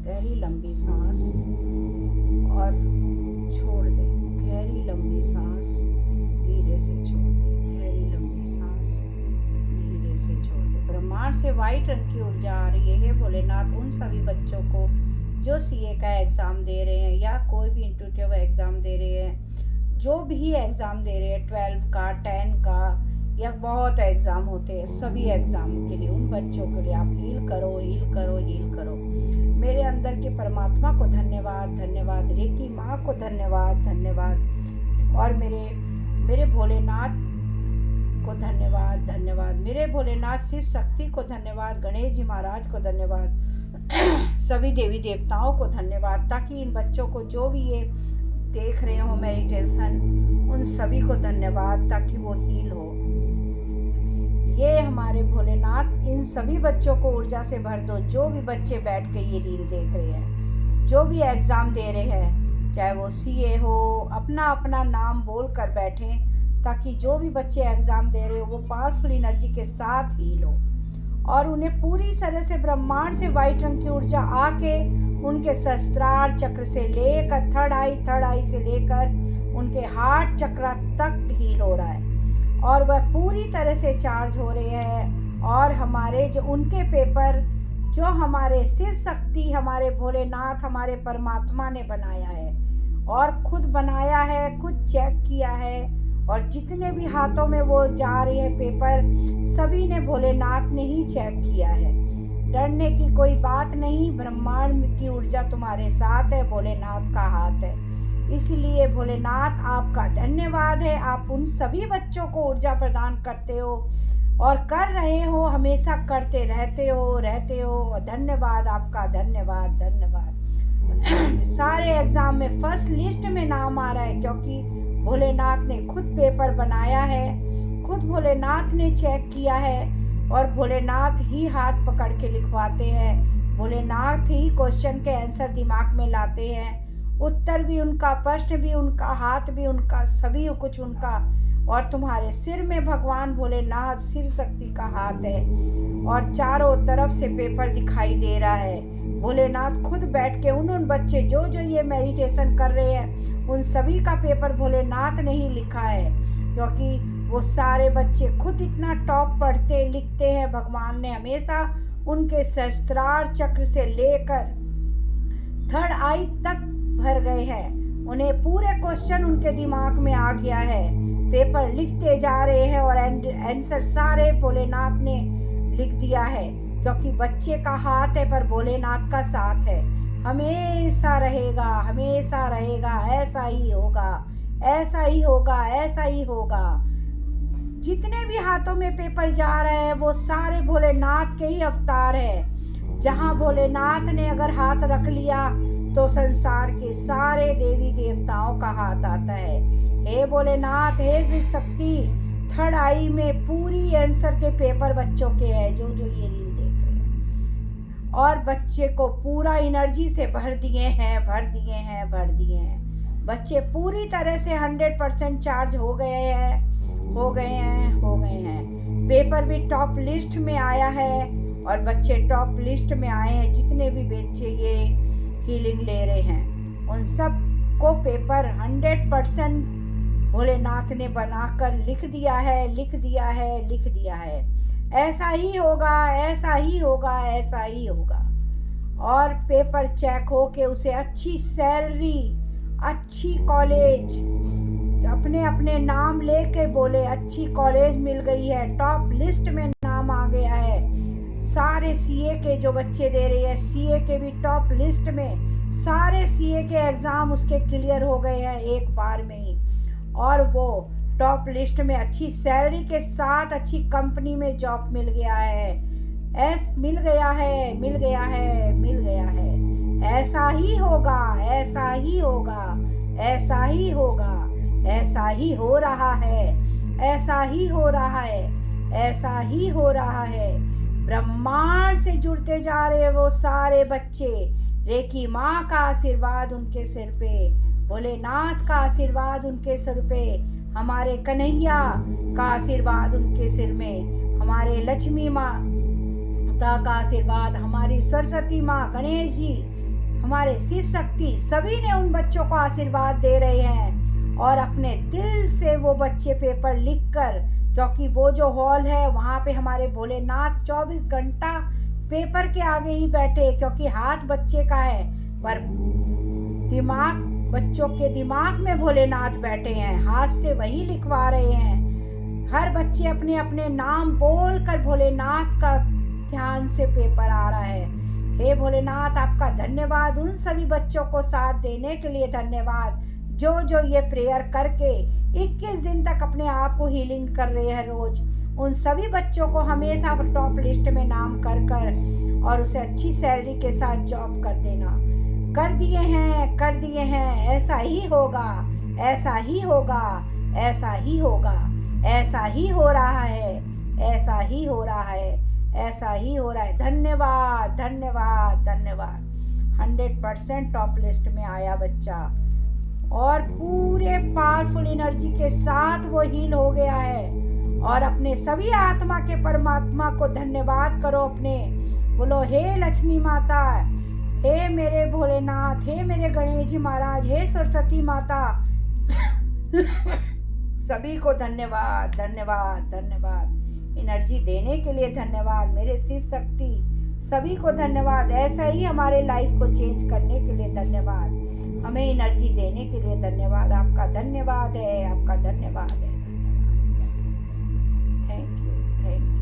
गहरी लंबी सांस और छोड़ दें। गहरी लंबी सांस धीरे से छोड़ दें। गहरी लंबी सांस धीरे से छोड़ दें। ब्रह्मांड से वाइट रंग की ऊर्जा आ रही है भोलेनाथ उन सभी बच्चों को जो सीए का एग्ज़ाम दे रहे हैं या कोई भी इंट्यूटिव एग्ज़ाम दे रहे हैं, जो भी एग्ज़ाम दे रहे हैं 12 का 10 का या बहुत एग्ज़ाम होते हैं, सभी एग्ज़ाम के लिए उन बच्चों के लिए आप हील करो, हील करो, हील करो। मेरे अंदर के परमात्मा को धन्यवाद, धन्यवाद। रेकी माँ को धन्यवाद, धन्यवाद। और मेरे भोलेनाथ को धन्यवाद, धन्यवाद। मेरे भोलेनाथ शिव शक्ति को धन्यवाद, गणेश जी महाराज को धन्यवाद, सभी देवी देवताओं को धन्यवाद, ताकि इन बच्चों को जो भी ये देख रहे हो मेडिटेशन, उन सभी को धन्यवाद, ताकि वो हील हो। ये हमारे भोलेनाथ इन सभी बच्चों को ऊर्जा से भर दो, जो भी बच्चे बैठ के ये रील देख रहे हैं, जो भी एग्ज़ाम दे रहे हैं, चाहे वो सीए हो, अपना अपना नाम बोल कर बैठें, ताकि जो भी बच्चे एग्ज़ाम दे रहे हो वो पावरफुल एनर्जी के साथ हील हो और उन्हें पूरी तरह से ब्रह्मांड से वाइट रंग की ऊर्जा आके उनके सहस्त्रार चक्र से लेकर थर्ड आई से लेकर उनके हार्ट चक्र तक हील हो रहा है और वह पूरी तरह से चार्ज हो रहे हैं। और हमारे जो उनके पेपर जो हमारे शिव शक्ति, हमारे भोलेनाथ, हमारे परमात्मा ने बनाया है और खुद बनाया है, खुद चेक किया है, और जितने भी हाथों में वो जा रहे हैं पेपर, सभी ने भोलेनाथ ने ही चेक किया है। डरने की कोई बात नहीं, ब्रह्मांड की ऊर्जा तुम्हारे साथ है, भोलेनाथ का हाथ है। इसलिए भोलेनाथ आपका धन्यवाद है, आप उन सभी बच्चों को ऊर्जा प्रदान करते हो और कर रहे हो, हमेशा करते रहते हो। धन्यवाद आपका, धन्यवाद, धन्यवाद। सारे एग्जाम में फर्स्ट लिस्ट में नाम आ रहा है, क्योंकि भोलेनाथ ने खुद पेपर बनाया है, खुद भोलेनाथ ने चेक किया है और भोलेनाथ ही हाथ पकड़ के लिखवाते हैं। भोलेनाथ ही क्वेश्चन के आंसर दिमाग में लाते हैं, उत्तर भी उनका, प्रश्न भी उनका, हाथ भी उनका, सभी कुछ उनका। और तुम्हारे सिर में भगवान भोलेनाथ शिव शक्ति का हाथ है और चारों तरफ से पेपर दिखाई दे रहा है। भोलेनाथ खुद बैठ के उन बच्चे जो ये मेडिटेशन कर रहे हैं, उन सभी का पेपर भोलेनाथ ने ही लिखा है, क्योंकि वो सारे बच्चे खुद इतना टॉप पढ़ते लिखते हैं। भगवान ने हमेशा उनके सहस्त्रार चक्र से लेकर थर्ड आई तक भर गए हैं, उन्हें पूरे क्वेश्चन उनके दिमाग में आ गया है, पेपर लिखते जा रहे हैं और आंसर सारे भोलेनाथ ने लिख दिया है, क्योंकि बच्चे का हाथ है पर भोलेनाथ का साथ है। हमेशा रहेगा, हमेशा रहेगा, ऐसा ही होगा, ऐसा ही होगा, ऐसा ही होगा। जितने भी हाथों में पेपर जा रहे हैं वो सारे भोलेनाथ के ही अवतार है। जहाँ भोलेनाथ ने अगर हाथ रख लिया तो संसार के सारे देवी देवताओं का हाथ आता है। हे भोलेनाथ, हे शिव शक्ति, थर्ड आई में पूरी आंसर के पेपर बच्चों के हैं, जो ये रील देख रहे हैं, और बच्चे को पूरा एनर्जी से भर दिए हैं, भर दिए हैं, भर दिए हैं। बच्चे पूरी तरह से 100% चार्ज हो गए हैं, हो गए हैं, हो गए हैं। पेपर भी टॉप लिस्ट में आया है और बच्चे टॉप लिस्ट में आए हैं। जितने भी बच्चे ये हीलिंग ले रहे हैं, उन सब को पेपर 100% भोलेनाथ ने बनाकर लिख दिया है, लिख दिया है, लिख दिया है। ऐसा ही होगा, ऐसा ही होगा, ऐसा ही होगा। और पेपर चेक हो के उसे अच्छी सैलरी, अच्छी कॉलेज, अपने अपने नाम लेके बोले अच्छी कॉलेज मिल गई है, टॉप लिस्ट में नाम आ गया है। सारे सीए के जो बच्चे दे रहे हैं, सीए के भी टॉप लिस्ट में, सारे सीए के एग्ज़ाम उसके क्लियर हो गए हैं एक बार में ही, और वो टॉप लिस्ट में अच्छी सैलरी के साथ अच्छी कंपनी में जॉब मिल गया है। मिल गया है, मिल गया है, मिल गया है। ऐसा ही होगा, ऐसा ही होगा, ऐसा ही होगा, ऐसा ही हो रहा है, ऐसा ही हो रहा है, ऐसा ही हो रहा है। ब्रह्मांड से जुड़ते जा रहे वो सारे बच्चे, रेकी माँ का आशीर्वाद उनके सिर पे, भोलेनाथ का आशीर्वाद उनके सिर पे, हमारे कन्हैया का आशीर्वाद उनके सिर में, हमारे लक्ष्मी माँ का आशीर्वाद, हमारी सरस्वती माँ, गणेश जी हमारे शिव शक्ति सभी ने उन बच्चों को आशीर्वाद दे रहे हैं और अपने दिल से वो बच्चे पेपर लिखकर, क्योंकि वो जो हॉल है वहाँ पे हमारे भोलेनाथ 24 घंटा पेपर के आगे ही बैठे, क्योंकि हाथ बच्चे का है पर दिमाग, बच्चों के दिमाग में भोलेनाथ बैठे हैं, हाथ से वही लिखवा रहे हैं। हर बच्चे अपने अपने नाम बोलकर भोलेनाथ का ध्यान से पेपर आ रहा है। हे भोलेनाथ, आपका धन्यवाद, उन सभी बच्चों को साथ देने के लिए धन्यवाद जो ये प्रेयर करके 21 दिन तक अपने आप को हीलिंग कर रहे हैं रोज। उन सभी बच्चों को हमेशा टॉप लिस्ट में नाम कर कर और उसे अच्छी सैलरी के साथ जॉब कर देना। कर दिए हैं, ऐसा ही होगा, ऐसा ही होगा, ऐसा ही होगा, ऐसा ही हो रहा है, ऐसा ही हो रहा है, ऐसा ही हो रहा है। धन्यवाद धन्यवाद धन्यवाद। 100% टॉप लिस्ट में आया बच्चा और पूरे पावरफुल एनर्जी के साथ वो हील हो गया है। और अपने सभी आत्मा के परमात्मा को धन्यवाद करो अपने, बोलो हे लक्ष्मी माता, हे मेरे भोलेनाथ, हे मेरे गणेश जी महाराज, हे सरस्वती माता, सभी को धन्यवाद धन्यवाद धन्यवाद। एनर्जी देने के लिए धन्यवाद मेरे शिव शक्ति, सभी को धन्यवाद। ऐसा ही हमारे लाइफ को चेंज करने के लिए धन्यवाद, हमें एनर्जी देने के लिए धन्यवाद। आपका धन्यवाद है, आपका धन्यवाद है, धन्यवाद। Thank you, thank you.